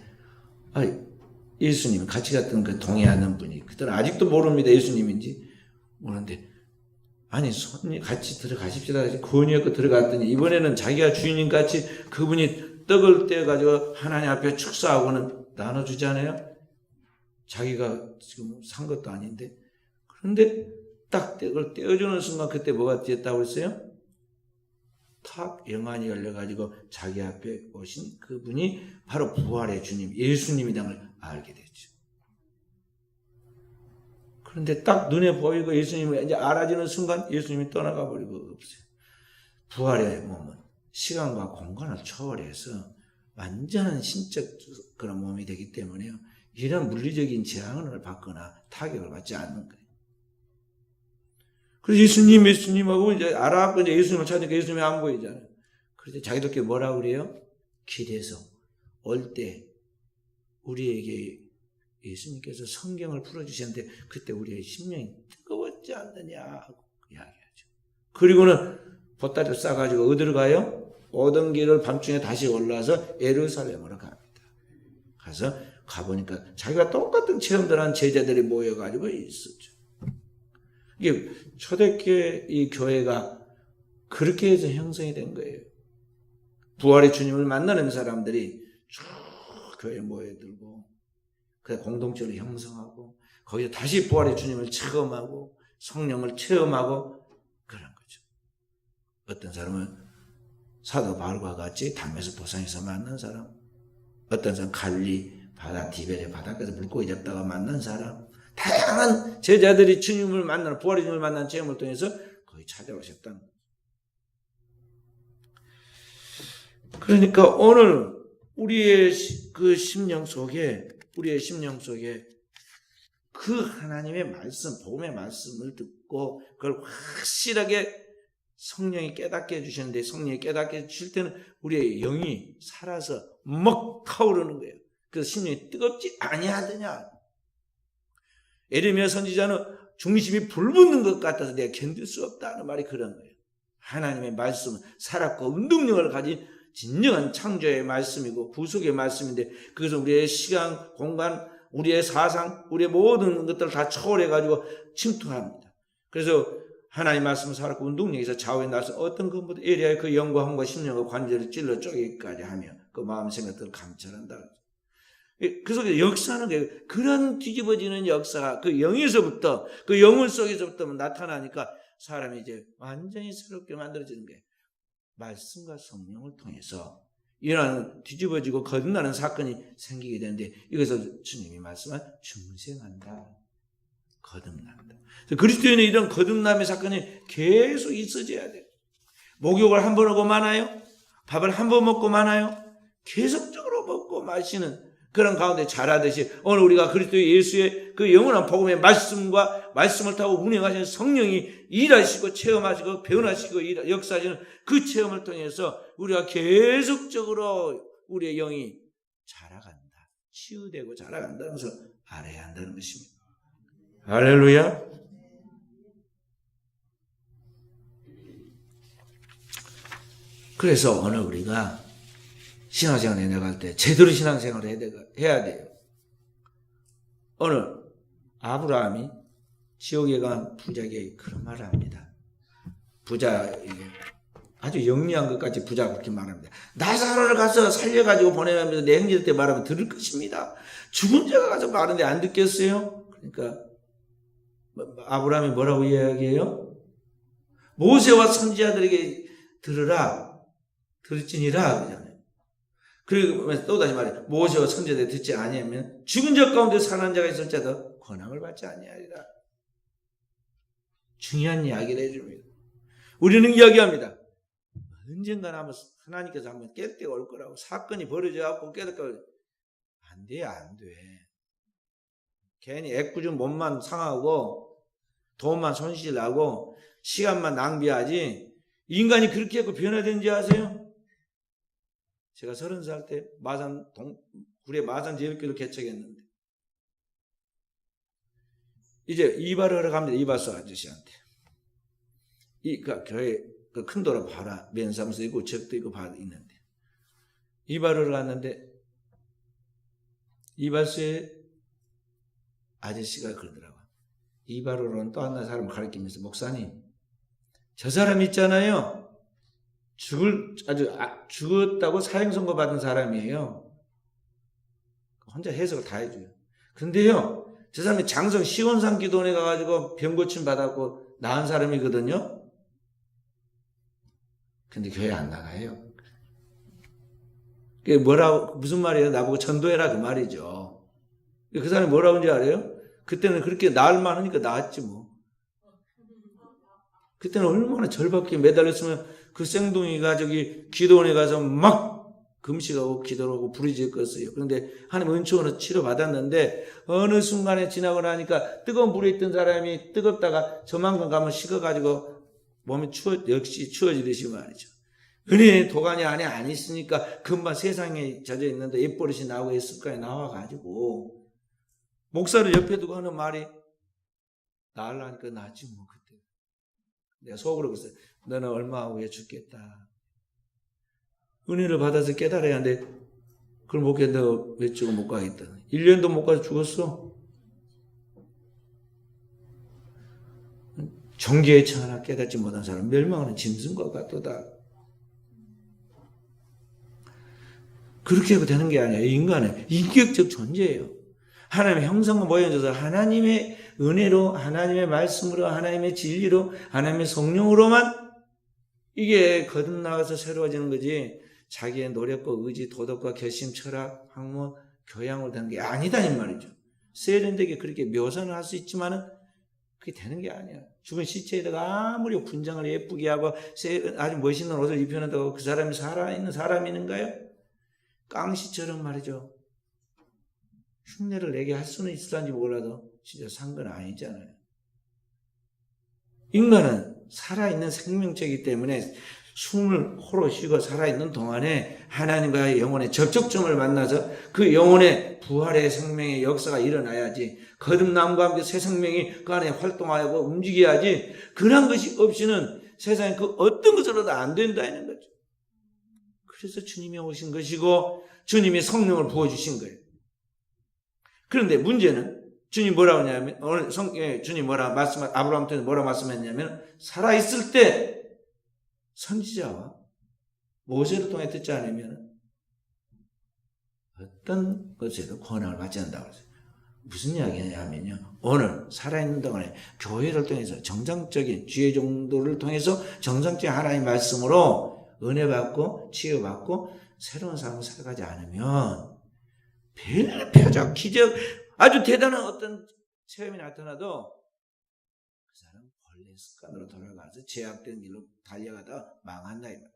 예수님 같이 갔던 그 동의하는 분이 그들은 아직도 모릅니다. 예수님인지 모르는데 아니 손님 같이 들어가십시다. 권유했고 들어갔더니 이번에는 자기가 주인님 같이 그분이 떡을 떼어가지고 하나님 앞에 축사하고는 나눠주잖아요. 자기가 지금 산 것도 아닌데 그런데 딱 떡을 떼어주는 순간 그때 뭐가 됐다고 했어요? 탁 영안이 열려가지고 자기 앞에 오신 그분이 바로 부활의 주님 예수님이라는 걸 알게 됐죠. 그런데 딱 눈에 보이고 예수님을 이제 알아지는 순간 예수님이 떠나가 버리고 없어요. 부활의 몸은 시간과 공간을 초월해서 완전한 신적 그런 몸이 되기 때문에요. 이런 물리적인 재앙을 받거나 타격을 받지 않는 거예요. 그래서 예수님하고 이제 알아갖고 이제 예수님을 찾으니까 예수님이 안 보이잖아요. 그래서 자기들끼리 뭐라고 그래요? 길에서 올 때 우리에게 예수님께서 성경을 풀어주셨는데 그때 우리의 심령이 뜨거웠지 않느냐 하고 이야기하죠. 그리고는 보따리를 싸가지고 어디로 가요? 오던 길을 밤중에 다시 올라와서 예루살렘으로 갑니다. 가서 가보니까 자기가 똑같은 체험들 한 제자들이 모여가지고 있었죠. 이게 초대교회 이 교회가 그렇게 해서 형성이 된 거예요. 부활의 주님을 만나는 사람들이 쭉 교회에 모여들고 그 공동체를 형성하고 거기서 다시 부활의 주님을 체험하고 성령을 체험하고 그런 거죠. 어떤 사람은 사도 바울과 같이 담에서 보상에서 만난 사람, 어떤 사람은 갈리 바다 디베레 바닷가에서 물고기 잡다가 만난 사람, 다양한 제자들이 주님을 만나는 부활의 주님을 만난 체험을 통해서 거기 찾아오셨다는 거예요. 그러니까 오늘 우리의 그 심령 속에 그 하나님의 말씀, 복음의 말씀을 듣고 그걸 확실하게 성령이 깨닫게 해주시는데, 성령이 깨닫게 해주실 때는 우리의 영이 살아서 먹 타오르는 거예요. 그래서 심령이 뜨겁지 아니하느냐. 에레미야 선지자는 중심이 불붙는 것 같아서 내가 견딜 수 없다는 말이 그런 거예요. 하나님의 말씀은 살았고 운동력을 가진 진정한 창조의 말씀이고 구속의 말씀인데, 그것은 우리의 시간, 공간, 우리의 사상, 우리의 모든 것들을 다 초월해가지고 침투합니다. 그래서 하나님 말씀은 살았고 운동력에서 좌우에 나서 어떤 것보다 예리하게 그 영과 혼과 심령과 관절을 찔러 쪼개기까지 하며 그 마음 생각들을 감찰한다. 그 속에 역사는 그런 뒤집어지는 역사가 그 영에서부터, 그 영혼 속에서부터 나타나니까 사람이 이제 완전히 새롭게 만들어지는 거예요. 말씀과 성령을 통해서 이러한 뒤집어지고 거듭나는 사건이 생기게 되는데, 이것을 주님이 말씀한 중생한다, 거듭난다. 그리스도인은 이런 거듭남의 사건이 계속 있어져야 돼요. 목욕을 한 번 하고 마나요? 밥을 한 번 먹고 마나요? 계속적으로 먹고 마시는 그런 가운데 자라듯이 오늘 우리가 그리스도 예수의 그 영원한 복음의 말씀과 말씀을 타고 운행하시는 성령이 일하시고 체험하시고 변화하시고 역사하시는 그 체험을 통해서 우리가 계속적으로 우리의 영이 자라간다, 치유되고 자라간다는 것을 알아야 한다는 것입니다. 할렐루야. 그래서 오늘 우리가 신앙생활에 나갈 때 제대로 신앙생활을 해야 돼요. 오늘 아브라함이 지옥에 간 부자에게 그런 말을 합니다. 부자에게 아주 영리한 것까지 부자가 그렇게 말합니다. 나사로를 가서 살려가지고 보내면서 내 형제들 때 말하면 들을 것입니다. 죽은 자가 가서 말하는데 안 듣겠어요? 그러니까 아브라함이 뭐라고 이야기해요? 모세와 선지자들에게 들으라, 들을지니라 그러잖아요. 그리고 또다시 말해, 모세와 선지자들이 듣지 아니하면 죽은 자 가운데 살아난 자가 있을지라도 권함을 받지 아니하리라. 중요한 이야기를 해줍니다. 우리는 이야기합니다. 언젠가는 한번 하나님께서 한번 깰 때가 올 거라고. 사건이 벌어져갖고 깨닫고. 안 돼, 안 돼. 괜히 애꿎은 몸만 상하고 돈만 손실나고 시간만 낭비하지. 인간이 그렇게 하고 변화된지 아세요? 제가 30살 때 구례 마산 제일교회를 개척했는데 이제 이발을 하러 갑니다. 이발소 아저씨한테. 그 교회 그 큰 도로 봐라. 면사무소 있고 책도 있고 봐 있는데 이발을 하러 갔는데 이발소에 아저씨가 그러더라고요. 이발로는 또 하나 사람을 가르치면서, 목사님, 저 사람 있잖아요. 죽었다고 사형 선고 받은 사람이에요. 혼자 해석을 다 해줘요. 근데요, 저 사람이 장성 시원상 기도원에 가가지고 병 고침 받았고 나은 사람이거든요. 근데 교회 안 나가요. 그게 뭐라고, 무슨 말이에요? 나보고 전도해라 그 말이죠. 그 사람이 뭐라고 하는지 알아요? 그때는 그렇게 나을만 하니까 나았지 뭐. 그때는 얼마나 절박하게 매달렸으면 그 쌩둥이가 저기 기도원에 가서 막 금식하고 기도를 하고 부르짖었겠어요. 그런데 하나님 은총으로 치료받았는데 어느 순간에 지나고 나니까 뜨거운 물에 있던 사람이 뜨겁다가 저만큼 가면 식어가지고 몸이 역시 추워지듯이 말이죠. 은혜의 도가니 안에 안 있으니까 금방 세상에 젖어 있는데 입버릇이 나오고 습관이 나와가지고 목사를 옆에 두고 하는 말이 나으려니까 나지 뭐. 그때 내가 속으로 그랬어요. 너는 얼마 후에 죽겠다. 은혜를 받아서 깨달아야 하는데 그걸 못 깨달아 왜 죽어 못 가겠다. 1년도 못 가서 죽었어. 종교의 청 하나 깨닫지 못한 사람 멸망하는 짐승과 같도다. 그렇게 해도 되는 게 아니에요. 인간은 인격적 존재예요. 하나님의 형상과 모양져서 하나님의 은혜로, 하나님의 말씀으로, 하나님의 진리로, 하나님의 성령으로만 이게 거듭나가서 새로워지는 거지, 자기의 노력과 의지, 도덕과 결심, 철학, 학문, 교양으로 되는 게 아니다 이 말이죠. 세련되게 그렇게 묘사는 할 수 있지만은 그게 되는 게 아니야. 죽은 시체에다가 아무리 분장을 예쁘게 하고 아주 멋있는 옷을 입혀놓는다고 그 사람이 살아있는 사람이는가요? 깡시처럼 말이죠. 흉내를 내게 할 수는 있을지 몰라도 진짜 산 건 아니잖아요. 인간은 살아있는 생명체이기 때문에 숨을 호로 쉬고 살아있는 동안에 하나님과의 영혼의 접촉점을 만나서 그 영혼의 부활의 생명의 역사가 일어나야지, 거듭남과 함께 새 생명이 그 안에 활동하고 움직여야지, 그런 것이 없이는 세상에 그 어떤 것으로도 안 된다는 거죠. 그래서 주님이 오신 것이고 주님이 성령을 부어주신 거예요. 그런데 문제는 주님 뭐라고 하냐면, 오늘 주님 아브라함한테 뭐라고 말씀했냐면, 살아있을 때 선지자와 모세를 통해 듣지 않으면 어떤 것에도 권한을 받지 않는다고 했어요. 무슨 이야기냐면요, 오늘 살아있는 동안에 교회를 통해서 정상적인 주의 정도를 통해서 정상적인 하나님의 말씀으로 은혜 받고 치유받고 새로운 삶을 살아가지 않으면 별 표적, 기적, 아주 대단한 어떤 체험이 나타나도 그 사람 원래 습관으로 돌아가서 제약된 길로 달려가다 망한다 이 말.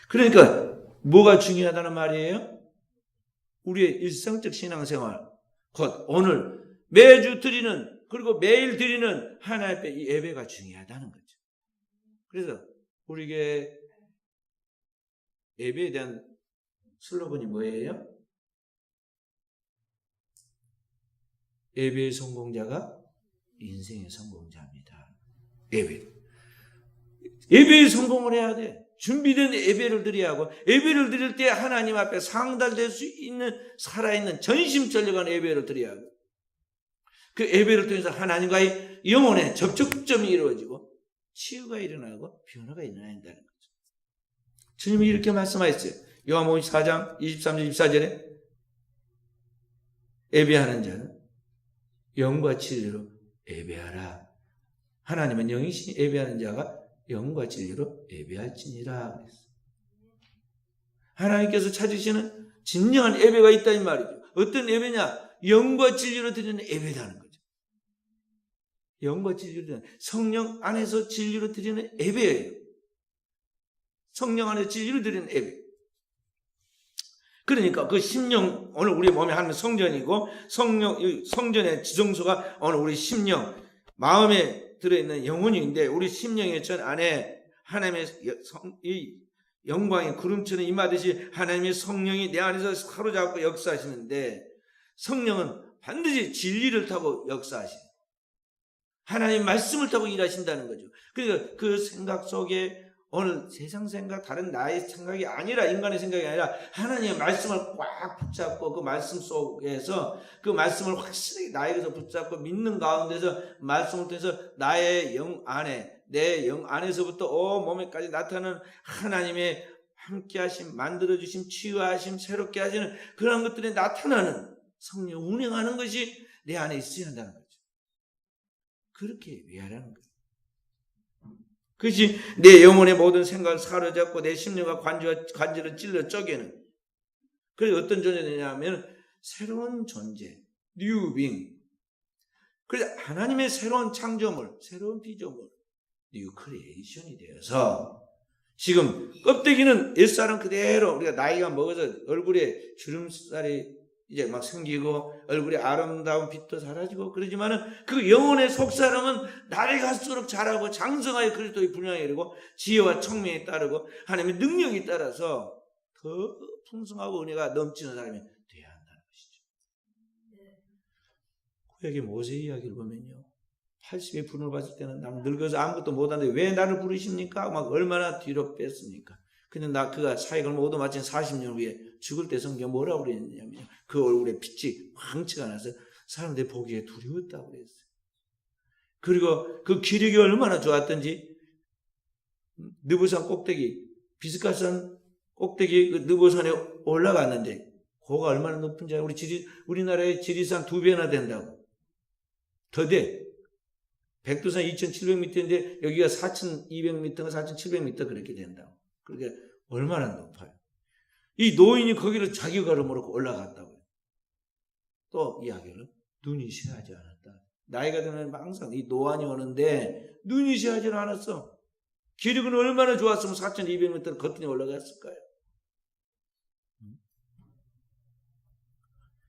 그러니까 뭐가 중요하다는 말이에요? 우리의 일상적 신앙생활, 곧 오늘 매주 드리는, 그리고 매일 드리는 하나님 앞에 이 예배가 중요하다는 거죠. 그래서 우리에게 예배에 대한 슬로건이 뭐예요? 예배의 성공자가 인생의 성공자입니다. 예배의 성공을 해야 돼. 준비된 예배를 드려야 하고, 예배를 드릴 때 하나님 앞에 상달될 수 있는 살아있는 전심전력한 예배를 드려야 하고, 그 예배를 통해서 하나님과의 영혼의 접촉점이 이루어지고 치유가 일어나고 변화가 일어나야 한다는 거죠. 주님이 이렇게 말씀하셨어요. 요한복음 4장 23절 24절에 예배하는 자는 영과 진리로 예배하라. 하나님은 영이시니 예배하는 자가 영과 진리로 예배할지니라. 하나님께서 찾으시는 진정한 예배가 있다 이 말이죠. 어떤 예배냐? 영과 진리로 드리는 예배라는 거죠. 영과 진리로 드리는, 성령 안에서 진리로 드리는 예배예요. 성령 안에서 진리로 드리는 예배. 그러니까 그 심령, 오늘 우리 몸에 하는 성전이고, 성전의 지성소가 오늘 우리 심령, 마음에 들어있는 영혼인데, 우리 심령의 전 안에 하나님의 이 영광의 구름처럼 임하듯이 하나님의 성령이 내 안에서 사로잡고 역사하시는데, 성령은 반드시 진리를 타고 역사하시고 하나님 말씀을 타고 일하신다는 거죠. 그러니까 그 생각 속에 오늘 세상 생각, 다른 나의 생각이 아니라, 인간의 생각이 아니라 하나님의 말씀을 꽉 붙잡고 그 말씀 속에서 그 말씀을 확실하게 나에게서 붙잡고 믿는 가운데서 말씀을 통해서 나의 영 안에, 내 영 안에서부터 온 몸에까지 나타나는 하나님의 함께하심, 만들어주심, 치유하심, 새롭게 하시는 그런 것들이 나타나는 성령 운행하는 것이 내 안에 있어야 한다는 거죠. 그렇게 예배하라는 거예요. 그것이 내 영혼의 모든 생각을 사로잡고 내 심령과 관절을 찔러 쪼개는, 그래서 어떤 존재냐면 새로운 존재, new being. 그래서 하나님의 새로운 창조물, 새로운 피조물, new creation이 되어서 지금 껍데기는 옛사람 그대로, 우리가 나이가 먹어서 얼굴에 주름살이 이제 막 생기고 얼굴에 아름다운 빛도 사라지고 그러지만은 그 영혼의 속사람은 날이 갈수록 자라고 장성하여 그리스도의 분량에 이르고 지혜와 청명에 따르고 하나님의 능력에 따라서 더 풍성하고 은혜가 넘치는 사람이 되어야 한다는 것이죠. 구약의 모세 이야기를 보면요, 80의 분을 봤을 때는 난 늙어서 아무것도 못하는데 왜 나를 부르십니까? 막 얼마나 뒤로 뺐습니까? 근데 그가 사역을 모두 마친 40년 후에 죽을 때 성경 뭐라고 그랬냐면요, 그 얼굴에 빛이 황치가 나서 사람들이 보기에 두려웠다고 그랬어요. 그리고 그 기력이 얼마나 좋았던지 느보산 꼭대기, 비스카산 꼭대기 그 느보산에 올라갔는데 고가 얼마나 높은지 알아요? 우리나라의 지리산 2배나 된다고. 더 돼. 백두산 2700m인데 여기가 4200m인가 4700m 그렇게 된다고. 그러니까 얼마나 높아요. 이 노인이 거기를 자기 걸음으로 올라갔다고요. 또 이야기를 눈이 쇠하지 않았다. 나이가 들면 항상 이 노안이 오는데 눈이 시하지 않았어. 기력은 얼마나 좋았으면 4,200m 거뜬히 올라갔을까요?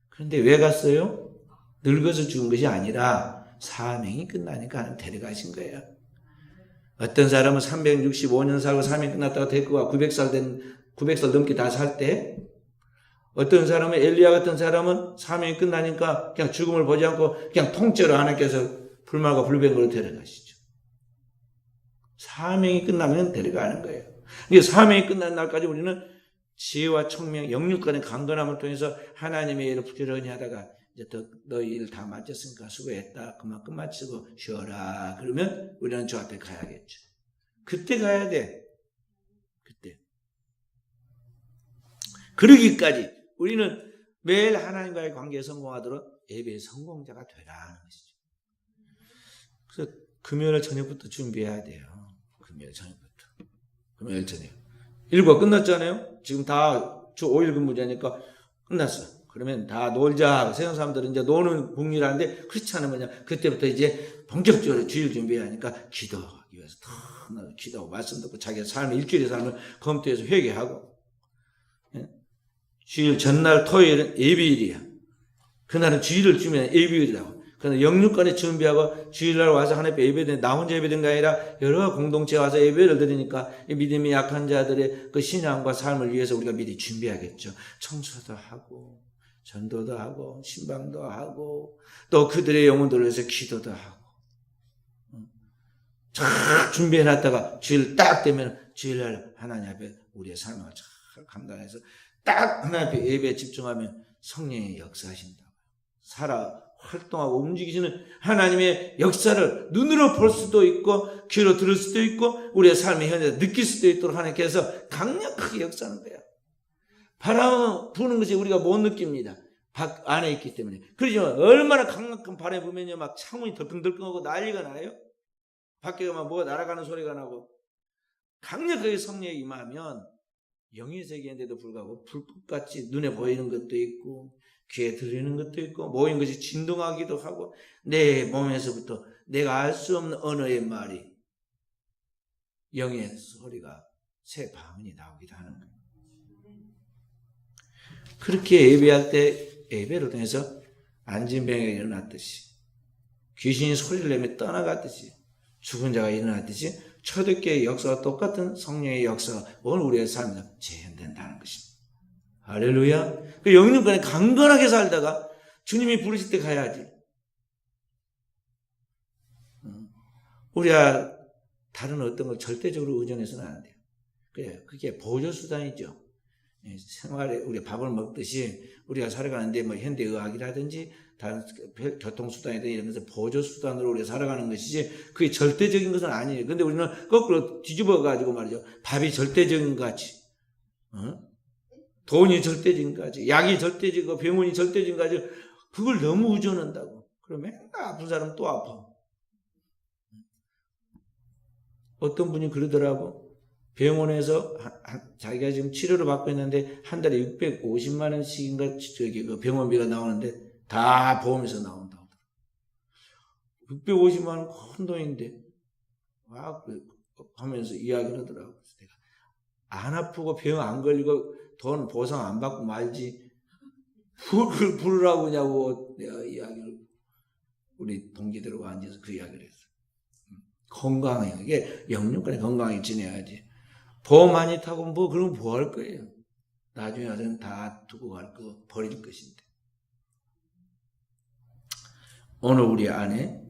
그런데 왜 갔어요? 늙어서 죽은 것이 아니라 사명이 끝나니까 하나님 데려가신 거예요. 어떤 사람은 365년 살고 사명이 끝났다가 데리고 900살 넘게 다 살 때, 어떤 사람은 엘리야 같은 사람은 사명이 끝나니까 그냥 죽음을 보지 않고 그냥 통째로 하나님께서 불말과 불병으로 데려가시죠. 사명이 끝나면 데려가는 거예요. 이게 사명이 끝나는 날까지 우리는 지혜와 총명, 영육간의 강건함을 통해서 하나님의 일을 부지런히 하다가 이제 너희 일 다 마쳤으니까 수고했다. 그만 끝마치고 쉬어라. 그러면 우리는 저 앞에 가야겠죠. 그때 가야 돼. 그때. 그러기까지 우리는 매일 하나님과의 관계에 성공하도록 예배의 성공자가 되라는 것이죠. 그래서 금요일 저녁부터 준비해야 돼요. 금요일 저녁부터. 금요일 저녁. 일과 끝났잖아요. 지금 다 주 5일 근무제니까 끝났어. 그러면 다 놀자. 세상 사람들은 이제 노는 국리라는데 그렇지 않으면 그때부터 이제 본격적으로 주일 준비해야 하니까 기도하기 위해서 더 기도하고 말씀 듣고 자기의 삶을 일주일의 삶을 검토해서 회개하고. 주일 전날 토요일은 예비일이야. 그날은 주일을 주면 예비일이라고. 그래서 영육간에 준비하고 주일날 와서 하나님 예배드리는 나 혼자 예배드리는 게 아니라 여러 공동체 와서 예배를 드리니까 믿음이 약한 자들의 그 신앙과 삶을 위해서 우리가 미리 준비하겠죠. 청소도 하고 전도도 하고 신방도 하고 또 그들의 영혼들을 위해서 기도도 하고 잘 준비해놨다가 주일 딱 되면 주일날 하나님 앞에 우리의 삶을 잘 감당해서 딱 하나님 앞에 예배에 집중하면 성령이 역사하신다. 활동하고 움직이시는 하나님의 역사를 눈으로 볼 수도 있고 귀로 들을 수도 있고 우리의 삶의 현장에서 느낄 수도 있도록 하나님께서 강력하게 역사하는 거예요. 바람 부는 것이 우리가 못 느낍니다. 밖 안에 있기 때문에. 그렇지만 얼마나 강력한 바람이 불면요 막 창문이 덜컹덜컹하고 난리가 나요. 밖에 가면 뭐가 날아가는 소리가 나고 강력하게 성령이 임하면 영의 세계인데도 불구하고 불꽃같이 눈에 보이는 것도 있고 귀에 들리는 것도 있고 모인 것이 진동하기도 하고 내 몸에서부터 내가 알 수 없는 언어의 말이 영의 소리가 새 방언이 나오기도 하는 거예요. 그렇게 예배할 때 예배를 통해서 안진병이 일어났듯이 귀신이 소리를 내며 떠나갔듯이 죽은 자가 일어났듯이 초대교회의 역사와 똑같은 성령의 역사가 오늘 우리의 삶에서 재현된다는 것입니다. 할렐루야. 그 영육간에 강건하게 살다가 주님이 부르실 때 가야지. 우리가 다른 어떤 걸 절대적으로 의존해서는 안 돼요. 그게 보조수단이죠. 생활에 우리 밥을 먹듯이 우리가 살아가는데 뭐 현대의학이라든지 다른 교통수단이든 이런 것을 보조수단으로 우리가 살아가는 것이지 그게 절대적인 것은 아니에요. 근데 우리는 거꾸로 뒤집어가지고 말이죠. 밥이 절대적인 것 같이. 돈이 절대적인 것 같이. 약이 절대적이고 병원이 절대적인 것 같이. 그걸 너무 의존한다고. 그러면 맨날 아픈 사람 또 아파. 어떤 분이 그러더라고. 병원에서 자기가 지금 치료를 받고 있는데 한 달에 650만 원씩인가 그 병원비가 나오는데 다 보험에서 나온다고. 650만 원 큰 돈인데 막 하면서 이야기를 하더라고. 내가 안 아프고 병 안 걸리고 돈 보상 안 받고 말지 부르라고 하냐고 내가 이야기를 우리 동기들하고 앉아서 그 이야기를 했어. 건강해. 이게 영육간에 건강하게 지내야지. 보험 많이 타고 뭐 그러면 뭐 할 거예요. 나중에 와서는 다 두고 갈 거 버릴 것인데. 오늘 우리 안에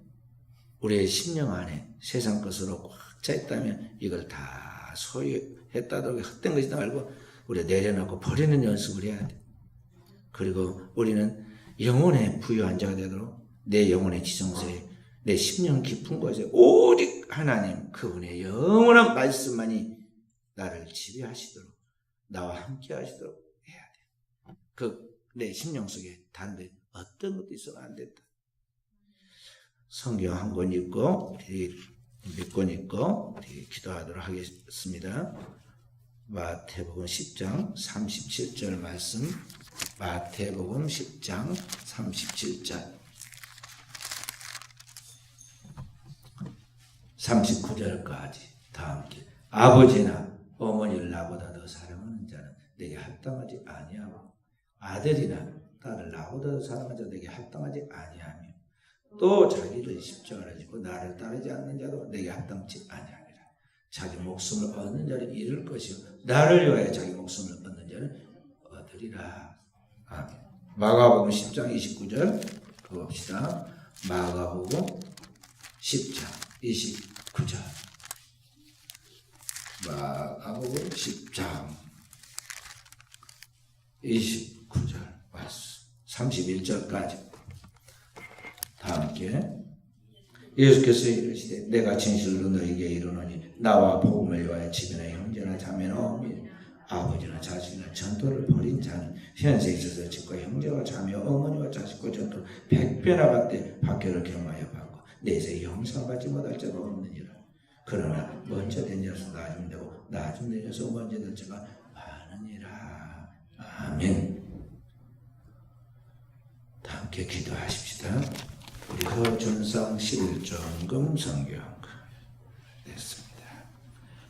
우리의 심령 안에 세상 것으로 꽉 차 있다면 이걸 다 소유했다도 헛된 것이다 말고 우리가 내려놓고 버리는 연습을 해야 돼. 그리고 우리는 영혼의 부유한 자가 되도록 내 영혼의 지성소에 내 심령 깊은 곳에 오직 하나님 그분의 영원한 말씀만이 나를 지배하시도록 나와 함께 하시도록 해야 돼. 내 심령 속에 다른데 어떤 것도 있어도 안 된다. 성경 한 권 읽고 우리 몇 권 읽고 우리 기도하도록 하겠습니다. 마태복음 10장 37절 말씀. 마태복음 10장 37절. 39절까지 다 함께. 아버지나 어머니를 나보다 더 사랑하는 자는 내게 합당하지 아니하고 아들이나 딸을 나보다 더 사랑하는 자는 내게 합당하지 아니하며 또 자기를 십자가를 지고 나를 따르지 않는 자도 내게 합당치 아니하니라. 자기 목숨을 얻는 자는 잃을 것이요 나를 위하여 자기 목숨을 얻는 자는 얻으리라. 아멘. 마가복음 10장 29절 봅시다. 마가복음 10장 29절. 마가복음 10장 29절 31절까지 다 함께. 예수께서 이르시되 내가 진실로 너희에게 이르노니 나와 복음을 위하여 집이나 형제나 자매나 어머니 아버지나 자식이나 전토를 벌인 자는 현세에 있어서 집과 형제와 자매 어머니와 자식과 전토를 100배나 받되 박해를 경하여 받고 내세에 형상받지 못할 자가 없느니라. 그러나 먼저 된 자서 나중 되고 나중 된 자서 먼저 될 자가 많으니라. 아멘. 다 함께 기도하십시다. 우리 허준성 11종금 성경 됐습니다.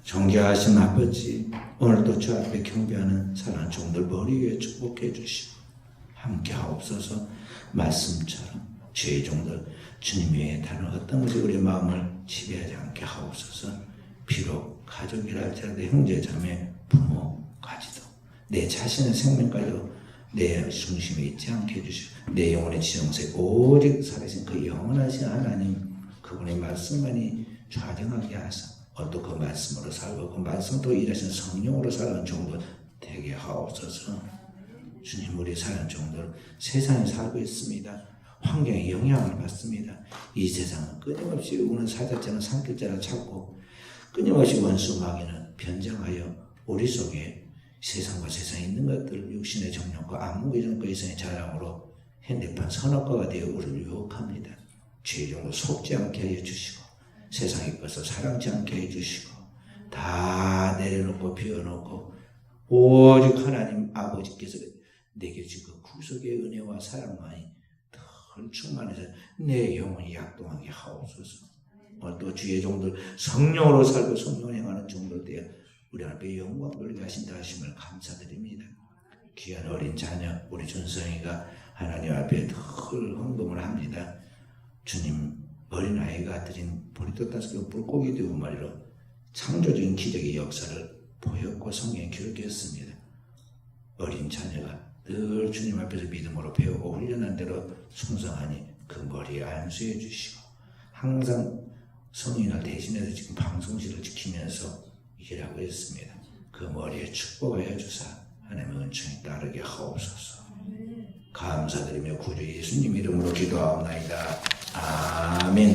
존귀하신 아버지, 오늘도 주 앞에 경배하는 사랑하는 종들 머리 위에 축복해 주시고 함께 하옵소서. 말씀처럼 주의 종들 주님 외에 다른 어떤 것이 우리 마음을 지배하지 않게 하옵소서. 비록 가족이라 할지라도 형제 자매 부모까지도 내 자신의 생명까지도 내 중심에 있지 않게 해주시고 내 영혼의 지정세 오직 살아계신 그 영원하신 하나님 그분의 말씀만이 좌정하게 하사 또 그 말씀으로 살고 그 말씀도 일하신 성령으로 사는 종들 되게 하옵소서. 주님, 우리 사는 종들 세상에 살고 있습니다. 환경에 영향을 받습니다. 이 세상은 끊임없이 우는 사자처럼 산길자를 찾고 끊임없이 원수 마귀는 변장하여 우리 속에 세상과 세상에 있는 것들 육신의 정욕과 안목의 정과 이상의 자랑으로 현대판 선악과가 되어 우리를 유혹합니다. 죄의 정도 속지 않게 하여 주시고 세상의 것을 사랑치 않게 해주시고 다 내려놓고 비워놓고 오직 하나님 아버지께서 내게 주신 그 구속의 은혜와 사랑만이 덜 충만해서 내 영혼이 약동하게 하옵소서. 또 주의 종들 성령으로 살고 성령을 행하는 종들 되어 우리 앞에 영광 돌리게 하신다 하심을 감사드립니다. 귀한 어린 자녀 우리 준성이가 하나님 앞에 늘 헌금을 합니다. 주님, 어린아이가 드린 보리떡 5개 물고기 되고 말이로 창조적인 기적의 역사를 보였고 성경에 기록했습니다. 어린 자녀가 늘 주님 앞에서 믿음으로 배우고 훈련한 대로 충성하니 그 머리에 안수해 주시고 항상 성인을 대신해서 지금 방송실을 지키면서 일하고 있습니다. 그 머리에 축복하여 주사 하나님의 은총이 따르게 하옵소서. 감사드리며 구주 예수님 이름으로 기도하옵나이다. 아멘.